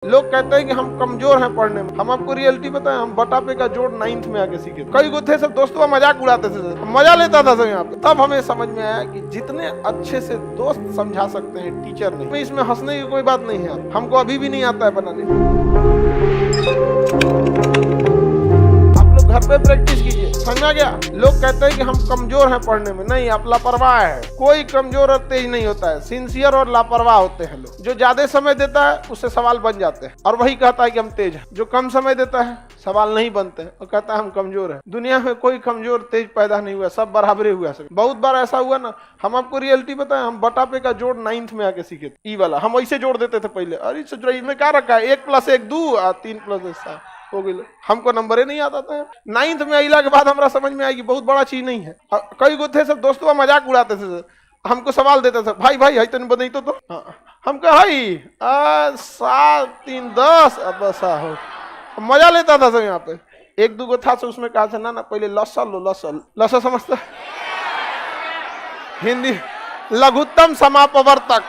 लोग कहते हैं कि हम कमजोर हैं पढ़ने में। हम आपको रियलिटी बताएं, हम बटा पे का जोड़ 9th में आके सीखे। कई गो थे सब दोस्तों मजाक उड़ाते थे, मजा लेता था सब यहाँ पे। तब हमें समझ में आया कि जितने अच्छे से दोस्त समझा सकते हैं टीचर नहीं। इसमें हंसने की कोई बात नहीं है, हमको अभी भी नहीं आता है बनाने। घर पे प्रैक्टिस कीजिए, समझा गया। लोग कहते हैं कि हम कमजोर हैं पढ़ने में, नहीं, आप लापरवाह है। कोई कमजोर और तेज नहीं होता है, सिंसियर और लापरवाह होते हैं लोग। जो ज्यादा समय देता है उससे सवाल बन जाते हैं और वही कहता है कि हम तेज हैं। जो कम समय देता है सवाल नहीं बनते हैं और कहता है हम कमजोर हैं। दुनिया में कोई कमजोर तेज पैदा नहीं हुआ, सब बराबरे हुआ। बहुत बार ऐसा हुआ ना, हम आपको रियलिटी बताएं, हम बटा पे का जोड़ 9th में आके सीखे थे। ई वाला हम ऐसे जोड़ देते थे पहले। अरे सोच रही में क्या रखा है, 1 + 1 2 और 3 + 1 7 हो गई। हमको नंबर ही नहीं आता था। 9th में आइला के बाद हमरा समझ में आई कि बहुत बड़ा चीज नहीं है। कई गो थे सब दोस्तों मजाक उड़ाते थे, हमको सवाल देते थे, भाई भाई है तन बदई तो हम कहे 7 3 10 अब ऐसा हो। मजा लेता था सब यहाँ पे। 1 2 गो था उसमें कहा था ना पहले लसा समझता हिंदी लघुत्तम समापवर्तक,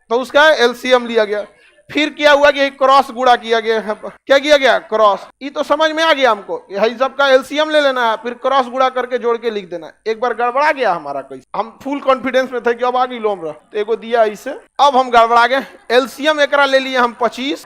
तो उसका एलसीएम लिया गया। फिर क्या हुआ कि क्रॉस गुणा किया गया है। क्या किया गया? क्रॉस। ये तो समझ में आ गया हमको, यही सबका एलसीएम ले लेना है, फिर क्रॉस गुणा करके जोड़ के लिख देना है। एक बार गड़बड़ा गया हमारा कैसे, हम फुल कॉन्फिडेंस में थे कि अब आगे लोम रहा, तो एगो दिया इसे, अब हम गड़बड़ा गए। एलसीएम एकरा ले लिए हम 25,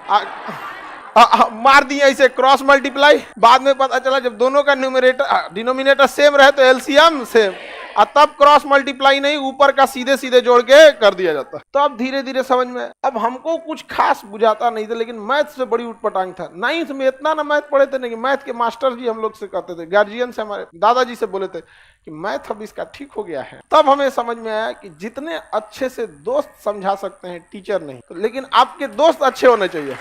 मार दिया इसे क्रॉस मल्टीप्लाई। बाद में पता चला जब दोनों का न्यूमरेटर डिनोमिनेटर सेम रहे तो एलसीएम सेम, और तब क्रॉस मल्टीप्लाई नहीं, ऊपर का सीधे सीधे जोड़ के कर दिया जाता। तो अब धीरे धीरे समझ में। अब हमको कुछ खास बुझाता नहीं था, लेकिन मैथ से बड़ी उटपटांग था। 9th में इतना ना मैथ पढ़े थे, नहीं मैथ के मास्टर जी हम लोग से कहते थे, गार्जियन से, हमारे दादाजी से बोले थे कि मैथ अब इसका ठीक हो गया है। तब हमें समझ में आया कि जितने अच्छे से दोस्त समझा सकते हैं टीचर नहीं, तो लेकिन आपके दोस्त अच्छे होने चाहिए।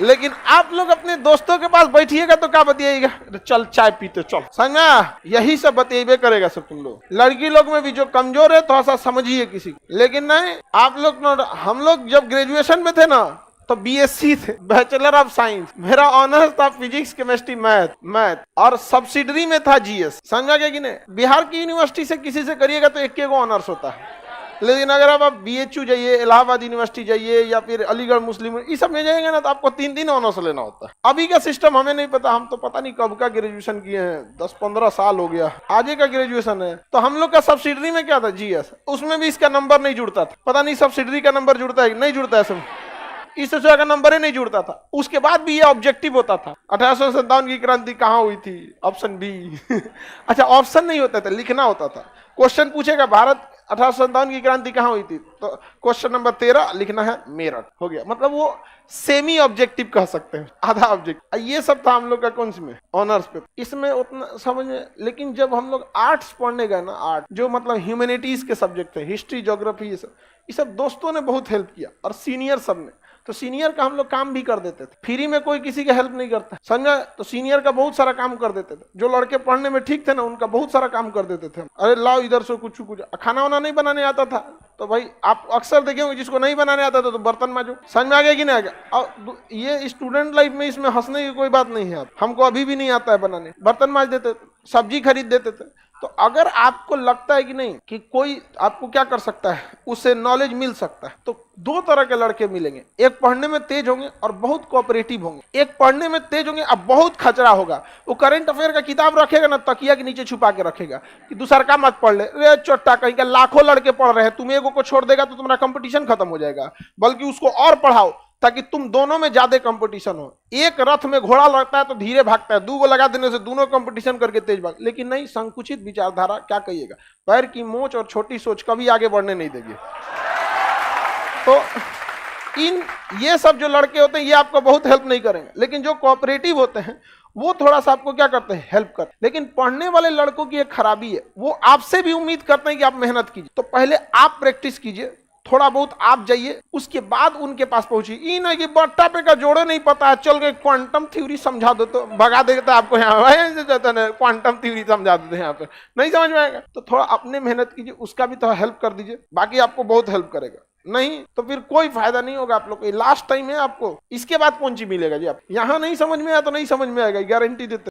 लेकिन आप लोग अपने दोस्तों के पास बैठिएगा तो क्या बतियाएगा, चल चाय पीते चल, समझा, यही सब बतियाबे करेगा सब तुम लोग। लड़की लोग में भी जो कमजोर है थोड़ा सा समझिए किसी को। लेकिन नहीं, आप लोग, हम लोग जब ग्रेजुएशन में थे ना तो बीएससी थे, बैचलर ऑफ साइंस। मेरा ऑनर्स था फिजिक्स केमिस्ट्री मैथ और सब्सिडरी में था जीएस, समझा गया कि नहीं। बिहार की यूनिवर्सिटी से किसी से करिएगा तो 1 ऑनर्स होता है। लेकिन अगर आप बीएचयू जाइए, इलाहाबाद यूनिवर्सिटी जाइए, या फिर अलीगढ़ मुस्लिम, इस सब में जाएंगे ना तो आपको 3 ऑनर्स लेना होता है। अभी का सिस्टम हमें नहीं पता, हम तो पता नहीं कब का ग्रेजुएशन किए हैं, 10-15 साल हो गया, आगे का ग्रेजुएशन है। तो हम लोग का सब्सिडरी में क्या था, जीएस, उसमें भी इसका नंबर नहीं जुड़ता था। पता नहीं सब्सिडरी का नंबर जुड़ता है नहीं जुड़ता है, सब इस तरह का नंबर ही नहीं जुड़ता था। उसके बाद भी ये ऑब्जेक्टिव होता था, 1857 की क्रांति कहाँ हुई थी, ऑप्शन बी अच्छा, ऑप्शन नहीं होता था, लिखना होता था। क्वेश्चन पूछेगा भारत 1857 की क्रांति कहाँ हुई थी, तो क्वेश्चन नंबर 13 लिखना है मेरठ, हो गया। मतलब वो सेमी ऑब्जेक्टिव कह सकते हैं, आधा ऑब्जेक्टिव। ये सब था हम लोग का कौन सी में, ऑनर्स पे। इसमें उतना समझ में। लेकिन जब हम लोग आर्ट्स पढ़ने गए ना, आर्ट जो मतलब ह्यूमैनिटीज के सब्जेक्ट थे, हिस्ट्री, ज्योग्राफी, ये सब दोस्तों ने बहुत हेल्प किया, और सीनियर सब ने। तो सीनियर का हम लोग काम भी कर देते थे, फ्री में कोई किसी की हेल्प नहीं करता, समझा। तो सीनियर का बहुत सारा काम कर देते थे। जो लड़के पढ़ने में ठीक थे ना, उनका बहुत सारा काम कर देते थे। अरे लाओ इधर से कुछ खाना वाना नहीं बनाने आता था तो भाई आप अक्सर देखे होंगे, जिसको नहीं बनाने आता था तो बर्तन मांजो। समझ में आ गया कि नहीं आ गया। और ये स्टूडेंट लाइफ में इसमें हंसने की कोई बात नहीं है। हमको अभी भी नहीं आता है बनाने, बर्तन मांज देते, सब्जी खरीद देते थे। तो अगर आपको लगता है कि नहीं कि कोई आपको क्या कर सकता है, उससे नॉलेज मिल सकता है, तो 2 तरह के लड़के मिलेंगे। एक पढ़ने में तेज होंगे और बहुत कोऑपरेटिव होंगे। एक पढ़ने में तेज होंगे अब बहुत खचरा होगा। वो करंट अफेयर का किताब रखेगा ना, तकिया के नीचे छुपा के रखेगा कि दूसरा का मत पढ़ ले, रे चोट्टा, कहीं का लाखों लड़के पढ़ रहे हैं, तुम एगो को छोड़ देगा तो तुम्हारा कंपटीशन खत्म हो जाएगा। बल्कि उसको और पढ़ाओ ताकि तुम दोनों में ज्यादा कंपटीशन हो। एक रथ में घोड़ा लगता है तो धीरे भागता है, 2 गो लगा देने से दोनों कंपटीशन करके तेज भाग। लेकिन नहीं, संकुचित विचारधारा, क्या कहिएगा, पैर की मोच और छोटी सोच कभी आगे बढ़ने नहीं देगी। तो ये सब जो लड़के होते हैं ये आपको बहुत हेल्प नहीं करेंगे। लेकिन जो कोऑपरेटिव होते हैं वो थोड़ा सा आपको क्या करते हैं, हेल्प करते हैं। लेकिन पढ़ने वाले लड़कों की एक खराबी है, वो आपसे भी उम्मीद करते हैं कि आप मेहनत कीजिए। तो पहले आप प्रैक्टिस कीजिए, थोड़ा बहुत आप जाइए, उसके बाद उनके पास पहुंचिए। ये ना कि बट्टा पे का जोड़े नहीं पता है, चल के क्वांटम थ्योरी समझा दो तो भगा देता आपको। यहाँ क्वांटम थ्योरी समझा देते हैं, यहाँ पे नहीं समझ में आएगा। तो थोड़ा अपने मेहनत कीजिए, उसका भी थोड़ा हेल्प कर दीजिए, बाकी आपको बहुत हेल्प करेगा। नहीं तो फिर कोई फायदा नहीं होगा आप लोग को। लास्ट टाइम है आपको, इसके बाद कौन सी मिलेगा जी। आप यहाँ नहीं समझ में आया तो नहीं समझ में आएगा, गारंटी देते।